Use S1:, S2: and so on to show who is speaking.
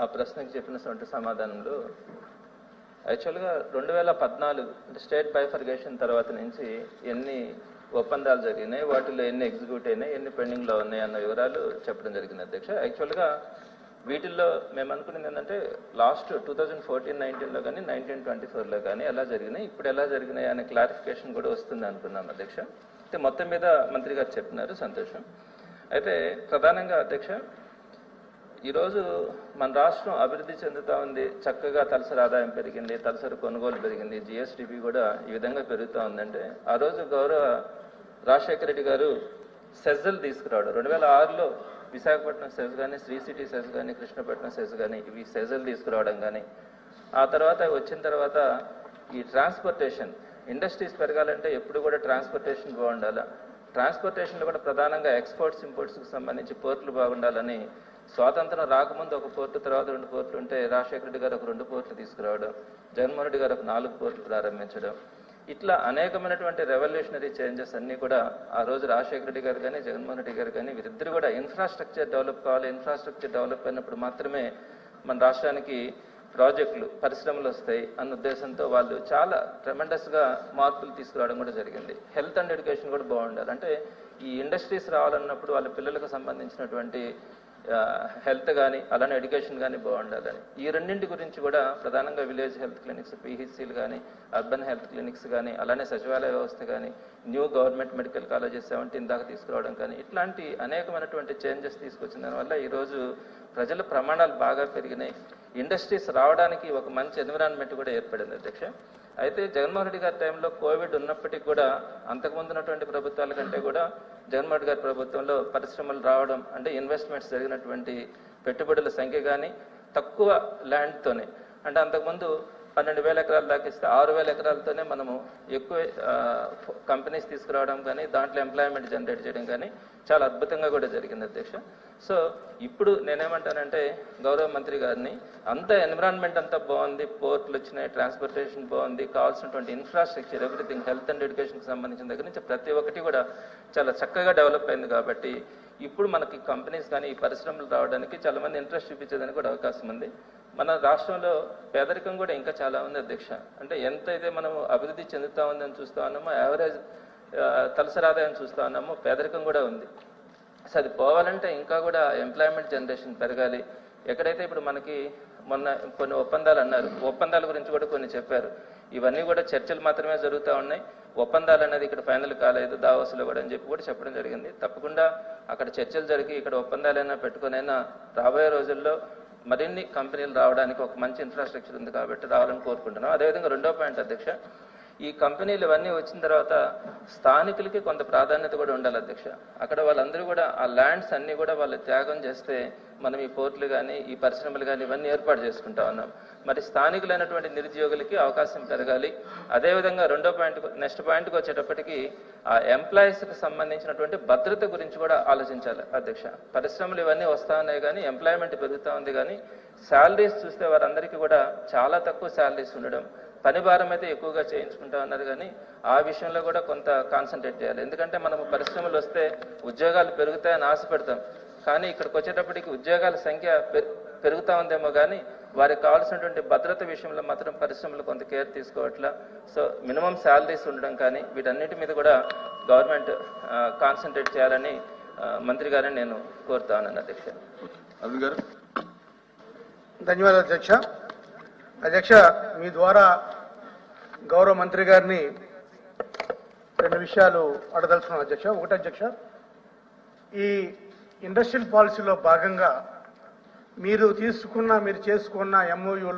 S1: ఆ ప్రశ్నకు చెప్పినటువంటి సమాధానంలో యాక్చువల్గా 2014 అంటే స్టేట్ బైఫర్గేషన్ తర్వాత నుంచి ఎన్ని ఒప్పందాలు జరిగినాయి, వాటిలో ఎన్ని ఎగ్జిక్యూట్ అయినాయి, ఎన్ని పెండింగ్లో ఉన్నాయి అన్న వివరాలు చెప్పడం జరిగింది అధ్యక్ష. యాక్చువల్గా వీటిల్లో మేము అనుకున్నది ఏంటంటే లాస్ట్ 2014-19లో కానీ 19-24లో కానీ ఎలా జరిగినాయి, ఇప్పుడు ఎలా జరిగినాయి అనే క్లారిఫికేషన్ కూడా వస్తుంది అనుకున్నాం అధ్యక్ష. అయితే మొత్తం మీద మంత్రి గారు చెప్పినారు, సంతోషం. అయితే ప్రధానంగా అధ్యక్ష, ఈరోజు మన రాష్ట్రం అభివృద్ధి చెందుతూ ఉంది, చక్కగా తలసరి ఆదాయం పెరిగింది, తలసరి కొనుగోలు పెరిగింది, జిఎస్డిపి కూడా ఈ విధంగా పెరుగుతూ ఉందంటే ఆ రోజు గౌరవ రాజశేఖర రెడ్డి గారు సెజ్జలు తీసుకురావడం 2006లో విశాఖపట్నం సెజ్ కానీ, శ్రీ సిటీ సెజ్ కానీ, కృష్ణపట్నం సెజ్ కానీ, ఇవి సెజ్జలు తీసుకురావడం కానీ, ఆ తర్వాత వచ్చిన తర్వాత ఈ ట్రాన్స్పోర్టేషన్ ఇండస్ట్రీస్ పెరగాలంటే ఎప్పుడు కూడా ట్రాన్స్పోర్టేషన్ బాగుండాలి, ట్రాన్స్పోర్టేషన్లో కూడా ప్రధానంగా ఎక్స్పోర్ట్స్ ఇంపోర్ట్స్కి సంబంధించి పోర్టులు బాగుండాలని స్వాతంత్రం రాకముందు ఒక పోర్టు, తర్వాత 2 పోర్టులు ఉంటే రాజశేఖర రెడ్డి గారు ఒక 2 పోర్టులు తీసుకురావడం, జగన్మోహన్ రెడ్డి గారు ఒక 4 పోర్టులు ప్రారంభించడం, ఇట్లా అనేకమైనటువంటి రెవల్యూషనరీ చేంజెస్ అన్నీ కూడా ఆ రోజు రాజశేఖర రెడ్డి గారు కానీ, జగన్మోహన్ రెడ్డి గారు కానీ వీరిద్దరు కూడా ఇన్ఫ్రాస్ట్రక్చర్ డెవలప్ కావాలి, ఇన్ఫ్రాస్ట్రక్చర్ డెవలప్ అయినప్పుడు మాత్రమే మన రాష్ట్రానికి ప్రాజెక్టులు, పరిశ్రమలు వస్తాయి అన్న ఉద్దేశంతో వాళ్ళు చాలా ట్రెమెండస్గా మార్పులు తీసుకురావడం కూడా జరిగింది. హెల్త్ అండ్ ఎడ్యుకేషన్ కూడా బాగుండాలి, అంటే ఈ ఇండస్ట్రీస్ రావాలన్నప్పుడు వాళ్ళ పిల్లలకు సంబంధించినటువంటి హెల్త్ కానీ అలానే ఎడ్యుకేషన్ కానీ బాగుండాలని ఈ రెండింటి గురించి కూడా ప్రధానంగా విలేజ్ హెల్త్ క్లినిక్స్, పిహెచ్సిలు కానీ, అర్బన్ హెల్త్ క్లినిక్స్ కానీ, అలానే సచివాలయ వ్యవస్థ కానీ, న్యూ గవర్నమెంట్ మెడికల్ కాలేజెస్ 17 దాకా తీసుకురావడం కానీ, ఇట్లాంటి అనేకమైనటువంటి చేంజెస్ తీసుకొచ్చిన దానివల్ల ఈరోజు ప్రజల ప్రమాణాలు బాగా పెరిగినాయి, ఇండస్ట్రీస్ రావడానికి ఒక మంచి ఎన్విరాన్మెంట్ కూడా ఏర్పడింది అధ్యక్ష. అయితే జగన్మోహన్ రెడ్డి గారి టైంలో కోవిడ్ ఉన్నప్పటికీ కూడా అంతకుముందు ఉన్నటువంటి ప్రభుత్వాల కంటే కూడా జగన్మోహన్ రెడ్డి గారి ప్రభుత్వంలో పరిశ్రమలు రావడం అంటే ఇన్వెస్ట్మెంట్స్ జరిగినటువంటి పెట్టుబడుల సంఖ్య కానీ తక్కువ ల్యాండ్తోనే, అంటే అంతకుముందు 12,000 ఎకరాలు దాకిస్తే 6,000 ఎకరాలతోనే మనము ఎక్కువ కంపెనీస్ తీసుకురావడం కానీ, దాంట్లో ఎంప్లాయ్మెంట్ జనరేట్ చేయడం కానీ చాలా అద్భుతంగా కూడా జరిగింది అధ్యక్ష. సో ఇప్పుడు నేనేమంటానంటే గౌరవ మంత్రి గారిని, అంత ఎన్విరాన్మెంట్ అంతా బాగుంది, పోర్టులు వచ్చినాయి, ట్రాన్స్పోర్టేషన్ బాగుంది, కావాల్సినటువంటి ఇన్ఫ్రాస్ట్రక్చర్ ఎవ్రీథింగ్ హెల్త్ అండ్ ఎడ్యుకేషన్కి సంబంధించిన దగ్గర నుంచి ప్రతి ఒక్కటి కూడా చాలా చక్కగా డెవలప్ అయింది. కాబట్టి ఇప్పుడు మనకి కంపెనీస్ కానీ ఈ పరిశ్రమలు రావడానికి చాలా మంది ఇంట్రెస్ట్ చూపించేదానికి కూడా అవకాశం ఉంది. మన రాష్ట్రంలో పేదరికం కూడా ఇంకా చాలా ఉంది అధ్యక్ష, అంటే ఎంత అయితే మనం అభివృద్ధి చెందుతా ఉందని చూస్తూ ఉన్నామో, యావరేజ్ తలసరి ఆదాయం చూస్తూ ఉన్నామో, పేదరికం కూడా ఉంది. సో అది పోవాలంటే ఇంకా కూడా ఎంప్లాయ్మెంట్ జనరేషన్ పెరగాలి. ఎక్కడైతే ఇప్పుడు మనకి మొన్న కొన్ని ఒప్పందాలు అన్నారు, ఒప్పందాల గురించి కూడా కొన్ని చెప్పారు, ఇవన్నీ కూడా చర్చలు మాత్రమే జరుగుతూ ఉన్నాయి, ఒప్పందాలు అనేది ఇక్కడ ఫైనల్ కాలేదు దావోస్లో కూడా అని చెప్పి కూడా చెప్పడం జరిగింది. తప్పకుండా అక్కడ చర్చలు జరిగి ఇక్కడ ఒప్పందాలైనా పెట్టుకునైనా రాబోయే రోజుల్లో మరిన్ని కంపెనీలు రావడానికి ఒక మంచి ఇన్ఫ్రాస్ట్రక్చర్ ఉంది కాబట్టి రావాలని కోరుకుంటున్నాం. అదేవిధంగా రెండో పాయింట్ అధ్యక్ష, ఈ కంపెనీలు ఇవన్నీ వచ్చిన తర్వాత స్థానికులకి కొంత ప్రాధాన్యత కూడా ఉండాలి అధ్యక్ష. అక్కడ వాళ్ళందరూ కూడా ఆ ల్యాండ్స్ అన్నీ కూడా వాళ్ళు త్యాగం చేస్తే మనం ఈ పోర్టులు కానీ ఈ పరిశ్రమలు కానీ ఇవన్నీ ఏర్పాటు చేసుకుంటా ఉన్నాం. మరి స్థానికులైనటువంటి నిరుద్యోగులకి అవకాశం పెరగాలి. అదేవిధంగా నెక్స్ట్ పాయింట్కి వచ్చేటప్పటికి ఆ ఎంప్లాయీస్కి సంబంధించినటువంటి భద్రత గురించి కూడా ఆలోచించాలి అధ్యక్ష. పరిశ్రమలు ఇవన్నీ వస్తూ ఉన్నాయి కానీ ఎంప్లాయ్మెంట్ పెరుగుతూ ఉంది కానీ శాలరీస్ చూస్తే వారందరికీ కూడా చాలా తక్కువ శాలరీస్ ఉండడం, పని భారం అయితే ఎక్కువగా చేయించుకుంటా ఉన్నారు కానీ ఆ విషయంలో కూడా కొంత కాన్సన్ట్రేట్ చేయాలి. ఎందుకంటే మనము పరిశ్రమలు వస్తే ఉద్యోగాలు పెరుగుతాయని ఆశపెడతాం, కానీ ఇక్కడికి వచ్చేటప్పటికి ఉద్యోగాల సంఖ్య పెరుగుతూ ఉందేమో కానీ వారికి కావాల్సినటువంటి భద్రత విషయంలో మాత్రం పరిశ్రమలు కొంత కేర్ తీసుకోవట్లా. సో మినిమం శాలరీస్ ఉండడం కానీ వీటన్నిటి మీద కూడా గవర్నమెంట్ కాన్సన్ట్రేట్ చేయాలని మంత్రి గారిని నేను కోరుతా ఉన్నాను అధ్యక్ష.
S2: అరుణ్ గారు.
S3: ధన్యవాదాలు అధ్యక్ష. అధ్యక్ష, మీ ద్వారా గౌరవ మంత్రి గారిని 2 విషయాలు అడదలుచుకున్నాను అధ్యక్ష. ఒకటి అధ్యక్ష, ఈ ఇండస్ట్రియల్ పాలసీలో భాగంగా మీరు చేసుకున్న MOU